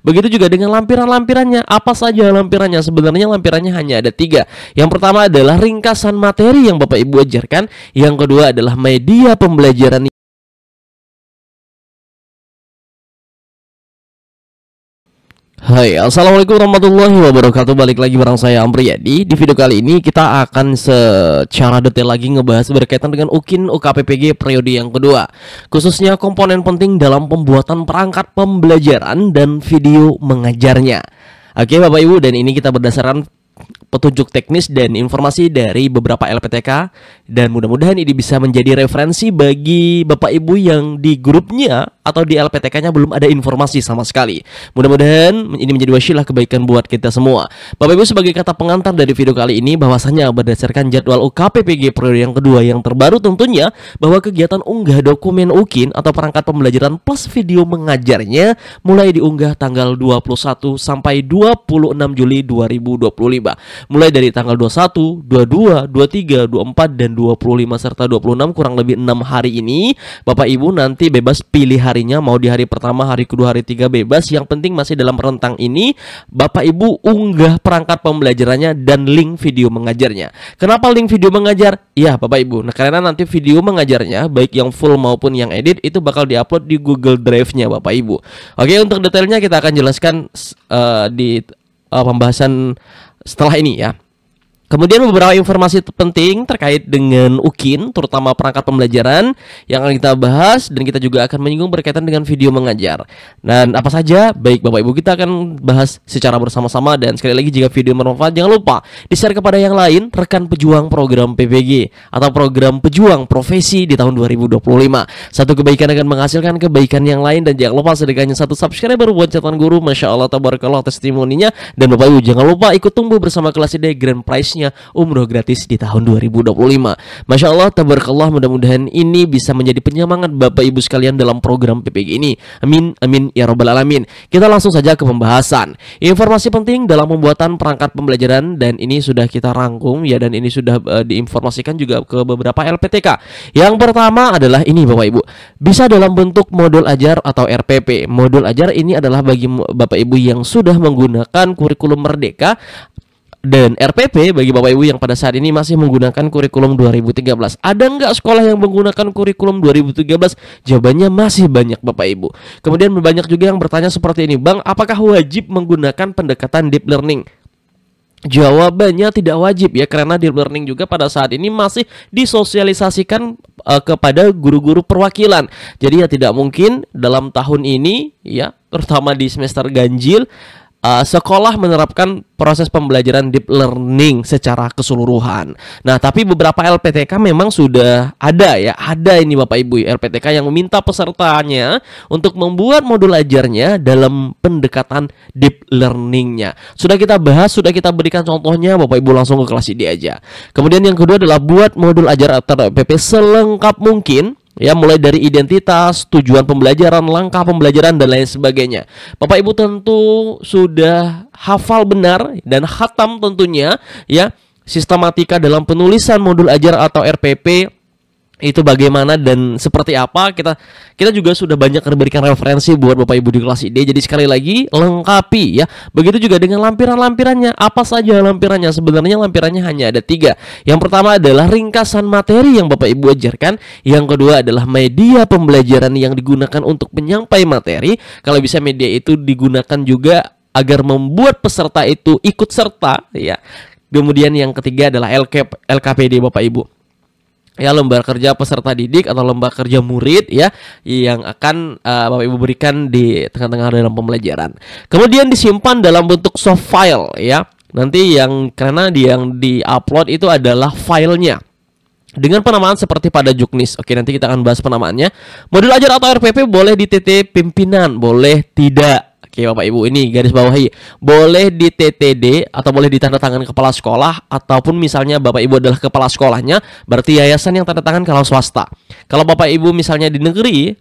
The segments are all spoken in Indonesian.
Begitu juga dengan lampiran-lampirannya. Apa saja lampirannya? Sebenarnya lampirannya hanya ada 3. Yang pertama adalah ringkasan materi yang Bapak Ibu ajarkan. Yang kedua adalah media pembelajaran. Hai, assalamualaikum warahmatullahi wabarakatuh. Balik lagi bareng saya Amriyadi. Di video kali ini kita akan secara detail lagi ngebahas berkaitan dengan UKIN UKPPG periode yang kedua, khususnya komponen penting dalam pembuatan perangkat pembelajaran dan video mengajarnya. Oke Bapak Ibu, dan ini kita berdasarkan petunjuk teknis dan informasi dari beberapa LPTK, dan mudah-mudahan ini bisa menjadi referensi bagi Bapak Ibu yang di grupnya atau di LPTK-nya belum ada informasi sama sekali. Mudah-mudahan ini menjadi wasilah kebaikan buat kita semua. Bapak Ibu, sebagai kata pengantar dari video kali ini, bahwasanya berdasarkan jadwal UKPPG periode yang kedua yang terbaru tentunya, bahwa kegiatan unggah dokumen UKIN atau perangkat pembelajaran plus video mengajarnya mulai diunggah tanggal 21 sampai 26 Juli 2025. Mulai dari tanggal 21, 22, 23, 24, dan 25 serta 26, kurang lebih 6 hari ini Bapak Ibu nanti bebas pilih harinya, mau di hari pertama, hari kedua, hari tiga, bebas. Yang penting masih dalam rentang ini Bapak Ibu unggah perangkat pembelajarannya dan link video mengajarnya. Kenapa link video mengajar? Ya Bapak Ibu, nah karena nanti video mengajarnya baik yang full maupun yang edit itu bakal diupload di Google Drive-nya Bapak Ibu. Oke, untuk detailnya kita akan jelaskan di pembahasan setelah ini ya. Kemudian beberapa informasi penting terkait dengan UKIN, terutama perangkat pembelajaran yang akan kita bahas, dan kita juga akan menyinggung berkaitan dengan video mengajar. Dan apa saja, baik Bapak Ibu, kita akan bahas secara bersama-sama. Dan sekali lagi, jika video bermanfaat, jangan lupa di-share kepada yang lain, rekan pejuang program PPG atau program pejuang profesi di tahun 2025. Satu kebaikan akan menghasilkan kebaikan yang lain, dan jangan lupa sedekahnya 1 subscriber buat catatan guru. Masya Allah, tabarakallah testimoninya. Dan Bapak Ibu jangan lupa ikut tumbuh bersama kelas ID grand prize umroh gratis di tahun 2025. Masya Allah, tabarakallah, mudah-mudahan ini bisa menjadi penyemangat Bapak Ibu sekalian dalam program PPG ini. Amin, amin, ya robbal alamin. Kita langsung saja ke pembahasan. Informasi penting dalam pembuatan perangkat pembelajaran, dan ini sudah kita rangkum ya, dan ini sudah diinformasikan juga ke beberapa LPTK. Yang pertama adalah ini Bapak Ibu, bisa dalam bentuk modul ajar atau RPP. Modul ajar ini adalah bagi Bapak Ibu yang sudah menggunakan kurikulum Merdeka, dan RPP bagi Bapak Ibu yang pada saat ini masih menggunakan kurikulum 2013. Ada nggak sekolah yang menggunakan kurikulum 2013? Jawabannya masih banyak Bapak Ibu. Kemudian banyak juga yang bertanya seperti ini, Bang, apakah wajib menggunakan pendekatan deep learning? Jawabannya tidak wajib ya, karena deep learning juga pada saat ini masih disosialisasikan kepada guru-guru perwakilan. Jadi ya tidak mungkin dalam tahun ini ya, terutama di semester ganjil, sekolah menerapkan proses pembelajaran deep learning secara keseluruhan. Nah, tapi beberapa LPTK memang sudah ada ya, ada ini Bapak Ibu LPTK yang meminta pesertanya untuk membuat modul ajarnya dalam pendekatan deep learningnya. Sudah kita bahas, sudah kita berikan contohnya, Bapak Ibu langsung ke kelas ID aja. Kemudian yang kedua adalah buat modul ajar atau RPP selengkap mungkin. Ya, mulai dari identitas, tujuan pembelajaran, langkah pembelajaran, dan lain sebagainya. Bapak Ibu tentu sudah hafal benar dan khatam tentunya ya sistematika dalam penulisan modul ajar atau RPP itu bagaimana dan seperti apa. Kita juga sudah banyak memberikan referensi buat Bapak Ibu di kelas ID. Jadi sekali lagi lengkapi ya. Begitu juga dengan lampiran-lampirannya. Apa saja lampirannya? Sebenarnya lampirannya hanya ada 3. Yang pertama adalah ringkasan materi yang Bapak Ibu ajarkan. Yang kedua adalah media pembelajaran yang digunakan untuk penyampai materi. Kalau bisa media itu digunakan juga agar membuat peserta itu ikut serta ya. Kemudian yang ketiga adalah LKPD Bapak Ibu. Ya, lembar kerja peserta didik atau lembar kerja murid ya, yang akan Bapak Ibu berikan di tengah-tengah dalam pembelajaran. Kemudian disimpan dalam bentuk soft file ya. Nanti karena yang di-upload itu adalah filenya dengan penamaan seperti pada Juknis. Oke, nanti kita akan bahas penamaannya. Modul ajar atau RPP boleh di TT pimpinan, boleh tidak. Oke Bapak Ibu, ini garis bawahi, boleh di TTD atau boleh ditanda tangan kepala sekolah, ataupun misalnya Bapak Ibu adalah kepala sekolahnya, berarti yayasan yang tanda tangan kalau swasta. Kalau Bapak Ibu misalnya di negeri,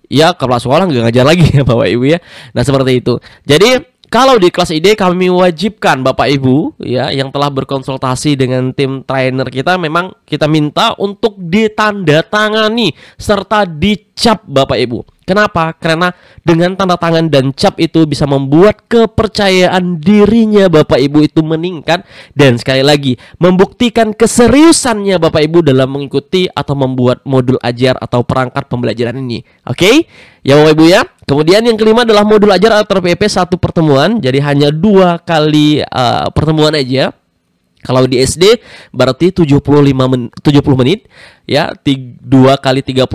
ya kepala sekolah nggak ngajar lagi ya Bapak Ibu ya. Nah seperti itu. Jadi kalau di kelas ID kami wajibkan Bapak Ibu ya yang telah berkonsultasi dengan tim trainer kita, memang kita minta untuk ditandatangani serta dicap Bapak Ibu. Kenapa? Karena dengan tanda tangan dan cap itu bisa membuat kepercayaan dirinya Bapak Ibu itu meningkat. Dan sekali lagi, membuktikan keseriusannya Bapak Ibu dalam mengikuti atau membuat modul ajar atau perangkat pembelajaran ini. Oke? Ya Bapak Ibu ya. Kemudian yang kelima adalah modul ajar atau RPP 1 pertemuan. Jadi hanya 2 kali pertemuan aja. Kalau di SD berarti 70 menit ya, 2 kali 35.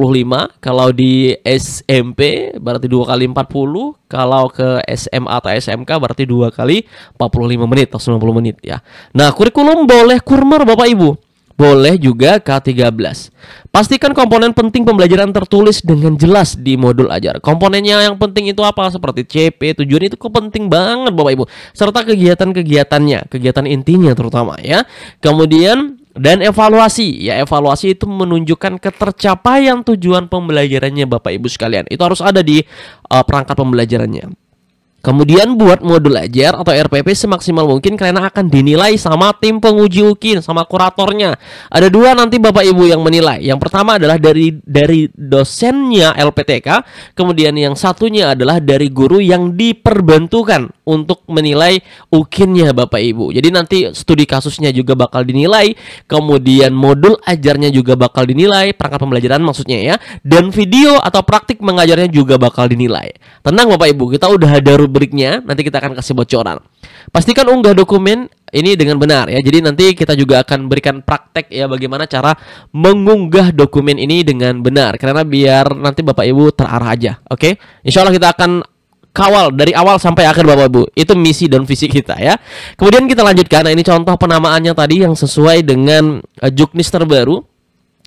Kalau di SMP berarti 2 kali 40. Kalau ke SMA atau SMK berarti 2 kali 45 menit atau 90 menit ya. Nah, kurikulum boleh kurmer Bapak Ibu. Boleh juga K13. Pastikan komponen penting pembelajaran tertulis dengan jelas di modul ajar. Komponennya yang penting itu apa? Seperti CP, tujuan itu penting banget Bapak Ibu. Serta kegiatan-kegiatannya, kegiatan intinya terutama ya. Kemudian dan evaluasi. Ya, evaluasi itu menunjukkan ketercapaian tujuan pembelajarannya Bapak Ibu sekalian. Itu harus ada di perangkat pembelajarannya. Kemudian buat modul ajar atau RPP semaksimal mungkin karena akan dinilai sama tim penguji UKIN, sama kuratornya. Ada 2 nanti Bapak Ibu yang menilai. Yang pertama adalah dari dosennya LPTK, kemudian yang satunya adalah dari guru yang diperbantukan untuk menilai UKIN-nya Bapak Ibu. Jadi nanti studi kasusnya juga bakal dinilai, kemudian modul ajarnya juga bakal dinilai, perangkat pembelajaran maksudnya ya, dan video atau praktik mengajarnya juga bakal dinilai. Tenang Bapak Ibu, kita udah ada rubriknya, nanti kita akan kasih bocoran. Pastikan unggah dokumen ini dengan benar ya. Jadi nanti kita juga akan berikan praktek ya bagaimana cara mengunggah dokumen ini dengan benar. Karena biar nanti Bapak Ibu terarah aja. Oke? Insya Allah kita akan kawal dari awal sampai akhir Bapak Ibu. Itu misi dan visi kita ya. Kemudian kita lanjutkan. Nah, ini contoh penamaannya tadi yang sesuai dengan juknis terbaru.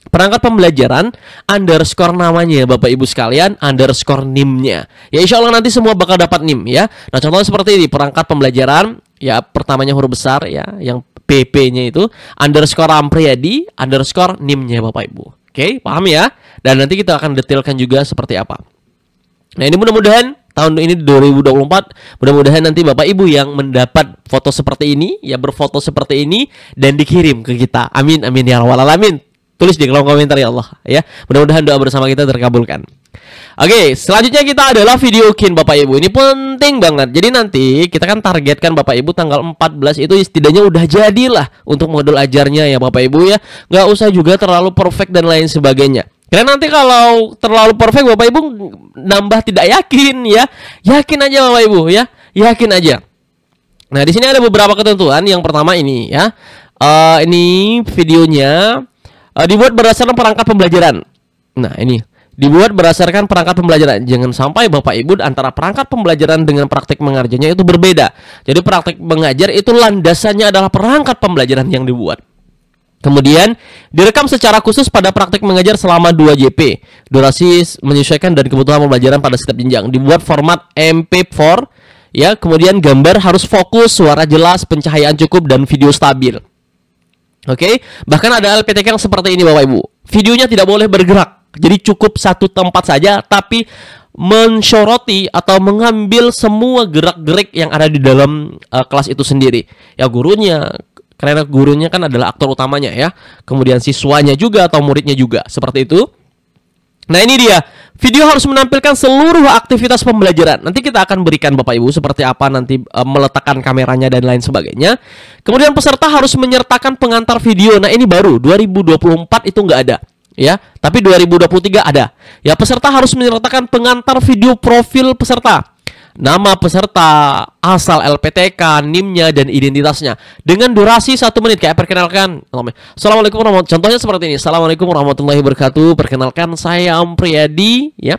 Perangkat pembelajaran underscore namanya Bapak Ibu sekalian, underscore NIM-nya. Ya insya Allah nanti semua bakal dapat NIM ya. Nah contohnya seperti ini, perangkat pembelajaran ya pertamanya huruf besar ya, yang PP-nya itu underscore Ampriyadi, underscore NIM-nya Bapak Ibu. Oke, paham ya? Dan nanti kita akan detailkan juga seperti apa. Nah ini mudah-mudahan tahun ini 2024, mudah-mudahan nanti Bapak Ibu yang mendapat foto seperti ini, ya berfoto seperti ini dan dikirim ke kita. Amin, amin ya rabbal alamin. Tulis di kolom komentar ya Allah ya. Mudah-mudahan doa bersama kita terkabulkan. Oke, selanjutnya kita adalah video UKIN Bapak Ibu. Ini penting banget. Jadi nanti kita kan targetkan Bapak Ibu tanggal 14 itu setidaknya udah jadilah untuk modul ajarnya ya Bapak Ibu ya. Nggak usah juga terlalu perfect dan lain sebagainya. Karena nanti kalau terlalu perfect Bapak Ibu nambah tidak yakin ya. Yakin aja Bapak Ibu ya. Yakin aja. Nah, di sini ada beberapa ketentuan. Yang pertama ini ya. Ini videonya dibuat berdasarkan perangkat pembelajaran. Nah ini dibuat berdasarkan perangkat pembelajaran. Jangan sampai Bapak Ibu antara perangkat pembelajaran dengan praktik mengajarnya itu berbeda. Jadi praktik mengajar itu landasannya adalah perangkat pembelajaran yang dibuat. Kemudian direkam secara khusus pada praktik mengajar selama 2 JP. Durasi menyesuaikan dan kebutuhan pembelajaran pada setiap jenjang. Dibuat format MP4 ya. Kemudian gambar harus fokus, suara jelas, pencahayaan cukup dan video stabil. Oke, bahkan ada LPTK yang seperti ini Bapak Ibu. Videonya tidak boleh bergerak. Jadi cukup satu tempat saja, tapi mensoroti atau mengambil semua gerak-gerik yang ada di dalam kelas itu sendiri. Ya gurunya, karena gurunya kan adalah aktor utamanya ya. Kemudian siswanya juga atau muridnya juga, seperti itu. Nah ini dia, video harus menampilkan seluruh aktivitas pembelajaran. Nanti kita akan berikan Bapak Ibu seperti apa nanti meletakkan kameranya dan lain sebagainya. Kemudian peserta harus menyertakan pengantar video. Nah ini baru, 2024 itu nggak ada ya, tapi 2023 ada. Ya peserta harus menyertakan pengantar video profil peserta. Nama peserta, asal LPTK, NIM-nya, dan identitasnya. Dengan durasi 1 menit. Kayak perkenalkan. Assalamualaikum warahmatullahi wabarakatuh. Contohnya seperti ini. Assalamualaikum warahmatullahi wabarakatuh. Perkenalkan saya Ampriyadi ya.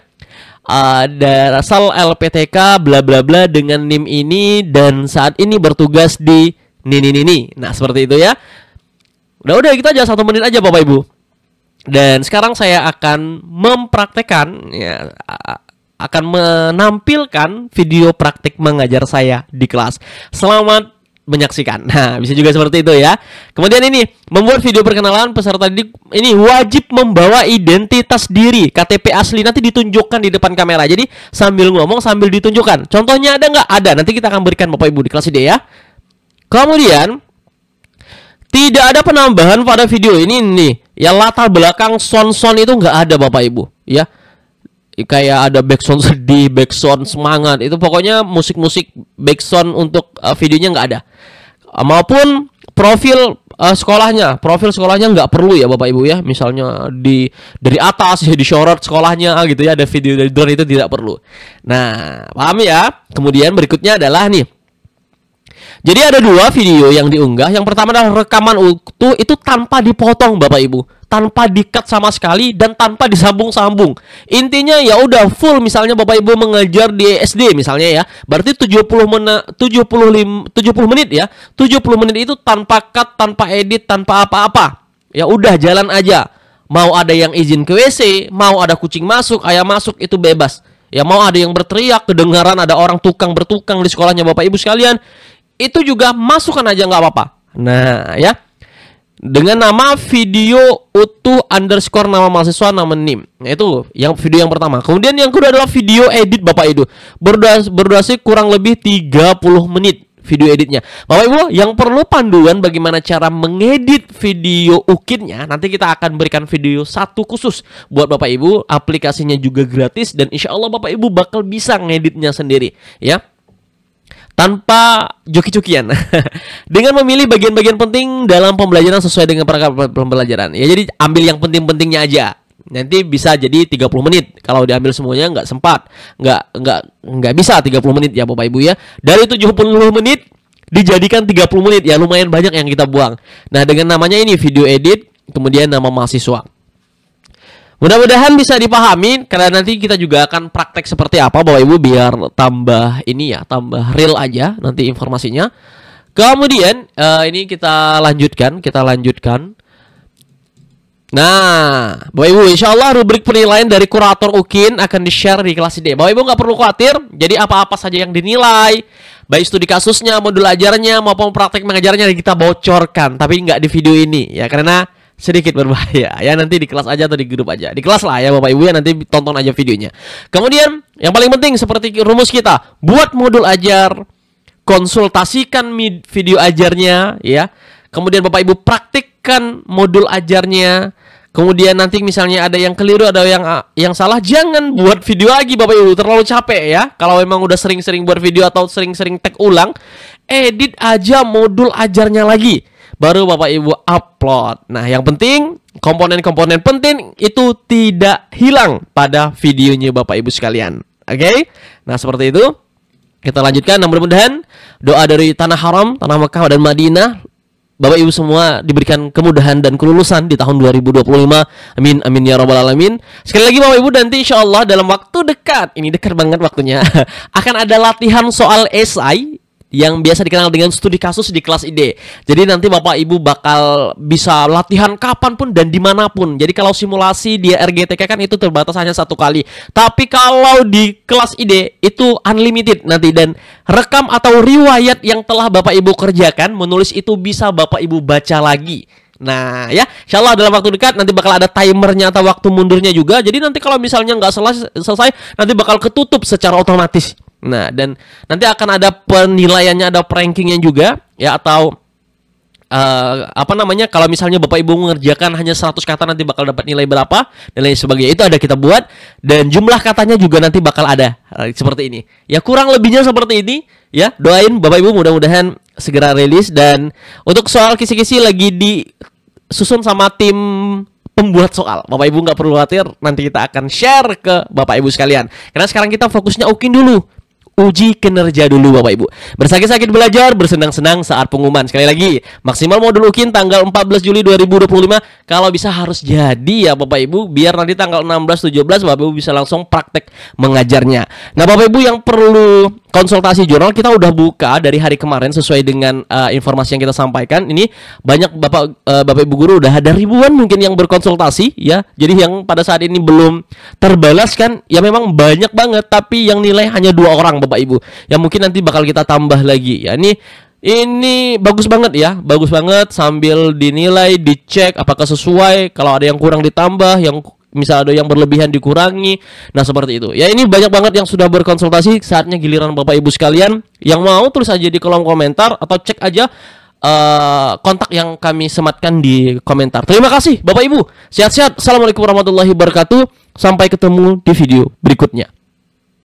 Dari asal LPTK bla bla bla dengan NIM ini dan saat ini bertugas di ini. Nah, seperti itu ya. Udah kita aja 1 menit aja Bapak Ibu. Dan sekarang saya akan mempraktekkan ya, akan menampilkan video praktik mengajar saya di kelas. Selamat menyaksikan. Nah, bisa juga seperti itu ya. Kemudian ini, membuat video perkenalan peserta didik ini wajib membawa identitas diri, KTP asli nanti ditunjukkan di depan kamera. Jadi sambil ngomong sambil ditunjukkan. Contohnya ada nggak? Ada. Nanti kita akan berikan Bapak Ibu di kelas ide ya. Kemudian tidak ada penambahan pada video ini nih. Ya latar belakang sound itu nggak ada Bapak Ibu ya. kayak ada backsound sedih, backsound semangat. Itu pokoknya musik-musik backsound untuk videonya nggak ada. Maupun profil sekolahnya nggak perlu ya Bapak Ibu ya. Misalnya dari atas ya disorot sekolahnya gitu ya, ada video dari drone, itu tidak perlu. Nah, paham ya? Kemudian berikutnya adalah nih. Jadi ada dua video yang diunggah. Yang pertama adalah rekaman utuh, itu tanpa dipotong Bapak Ibu, tanpa di-cut sama sekali dan tanpa disambung-sambung. Intinya ya udah full, misalnya Bapak Ibu mengajar di SD misalnya ya. Berarti 70 menit ya. 70 menit itu tanpa cut, tanpa edit, tanpa apa-apa. Ya udah jalan aja. Mau ada yang izin ke WC, mau ada kucing masuk, ayam masuk, itu bebas. Ya mau ada yang berteriak, kedengaran ada orang bertukang di sekolahnya Bapak Ibu sekalian, itu juga masukkan aja, nggak apa-apa. Nah ya, dengan nama video utuh underscore nama mahasiswa nama NIM. Nah, itu yang video yang pertama. Kemudian yang kedua adalah video edit Bapak Ibu, berdurasi kurang lebih 30 menit video editnya. Bapak Ibu yang perlu panduan bagaimana cara mengedit video ukitnya, nanti kita akan berikan video satu khusus buat Bapak Ibu. Aplikasinya juga gratis dan insya Allah Bapak Ibu bakal bisa ngeditnya sendiri ya, tanpa joki-jokian. Dengan memilih bagian-bagian penting dalam pembelajaran sesuai dengan perangkat pembelajaran. Ya jadi ambil yang penting-pentingnya aja. Nanti bisa jadi 30 menit. Kalau diambil semuanya nggak sempat. Nggak bisa 30 menit ya Bapak Ibu ya. Dari 70 menit dijadikan 30 menit. Ya lumayan banyak yang kita buang. Nah dengan namanya ini video edit, kemudian nama mahasiswa. Mudah-mudahan bisa dipahami, karena nanti kita juga akan praktek seperti apa Bapak Ibu, biar tambah ini ya, tambah real aja nanti informasinya. Kemudian ini kita lanjutkan. Nah Bapak Ibu, insya Allah rubrik penilaian dari kurator UKIN akan di-share di kelas ID. Bapak Ibu nggak perlu khawatir, jadi apa-apa saja yang dinilai, baik studi kasusnya, modul ajarnya, maupun praktek mengajarnya, kita bocorkan, tapi nggak di video ini ya, karena sedikit berbahaya ya. Nanti di kelas aja atau di grup aja, di kelas lah ya Bapak Ibu ya, nanti tonton aja videonya. Kemudian yang paling penting seperti rumus kita, buat modul ajar, konsultasikan video ajarnya ya. Kemudian Bapak Ibu praktikkan modul ajarnya. Kemudian nanti misalnya ada yang keliru, ada yang salah, jangan buat video lagi Bapak Ibu, terlalu capek ya. Kalau memang udah sering-sering buat video atau sering-sering tag ulang, edit aja modul ajarnya lagi, baru Bapak Ibu upload. Nah yang penting komponen-komponen penting itu tidak hilang pada videonya Bapak Ibu sekalian. Oke? Nah seperti itu. Kita lanjutkan. Nah mudah-mudahan doa dari tanah haram, tanah Mekah dan Madinah, Bapak Ibu semua diberikan kemudahan dan kelulusan di tahun 2025. Amin, amin ya rabbal alamin. Sekali lagi Bapak Ibu, nanti insya Allah dalam waktu dekat, ini dekat banget waktunya, akan ada latihan soal esai yang biasa dikenal dengan studi kasus di kelas ID. Jadi nanti Bapak Ibu bakal bisa latihan kapanpun dan dimanapun. Jadi kalau simulasi di RGTK kan itu terbatas hanya 1 kali. Tapi kalau di kelas ID itu unlimited nanti, dan rekam atau riwayat yang telah Bapak Ibu kerjakan, menulis itu bisa Bapak Ibu baca lagi. Nah ya, insya Allah dalam waktu dekat nanti bakal ada timernya atau waktu mundurnya juga. Jadi nanti kalau misalnya nggak selesai, nanti bakal ketutup secara otomatis. Nah dan nanti akan ada penilaiannya, ada rankingnya juga ya, atau apa namanya, kalau misalnya Bapak Ibu mengerjakan hanya 100 kata nanti bakal dapat nilai berapa dan lain sebagainya. Itu ada kita buat, dan jumlah katanya juga nanti bakal ada seperti ini. Ya kurang lebihnya seperti ini ya. Doain Bapak Ibu mudah-mudahan segera rilis. Dan untuk soal kisi-kisi lagi disusun sama tim pembuat soal. Bapak Ibu nggak perlu khawatir, nanti kita akan share ke Bapak Ibu sekalian. Karena sekarang kita fokusnya UKIN dulu, uji kinerja dulu Bapak Ibu. Bersakit-sakit belajar, bersenang-senang saat pengumuman. Sekali lagi, maksimal modul UKIN tanggal 14 Juli 2025. Kalau bisa harus jadi ya Bapak Ibu, biar nanti tanggal 16-17 Bapak Ibu bisa langsung praktek mengajarnya. Nah Bapak Ibu yang perlu konsultasi jurnal, kita udah buka dari hari kemarin sesuai dengan informasi yang kita sampaikan. Ini banyak Bapak Ibu guru, udah ada ribuan mungkin yang berkonsultasi ya. Jadi yang pada saat ini belum terbalas kan ya memang banyak banget, tapi yang nilai hanya 2 orang Bapak Ibu. Ya mungkin nanti bakal kita tambah lagi ya. Ini bagus banget ya, bagus banget, sambil dinilai, dicek apakah sesuai. Kalau ada yang kurang ditambah, yang misal ada yang berlebihan dikurangi. Nah seperti itu ya. Ini banyak banget yang sudah berkonsultasi. Saatnya giliran Bapak Ibu sekalian. Yang mau tulis aja di kolom komentar atau cek aja kontak yang kami sematkan di komentar. Terima kasih Bapak Ibu. Sehat-sehat. Assalamualaikum warahmatullahi wabarakatuh. Sampai ketemu di video berikutnya.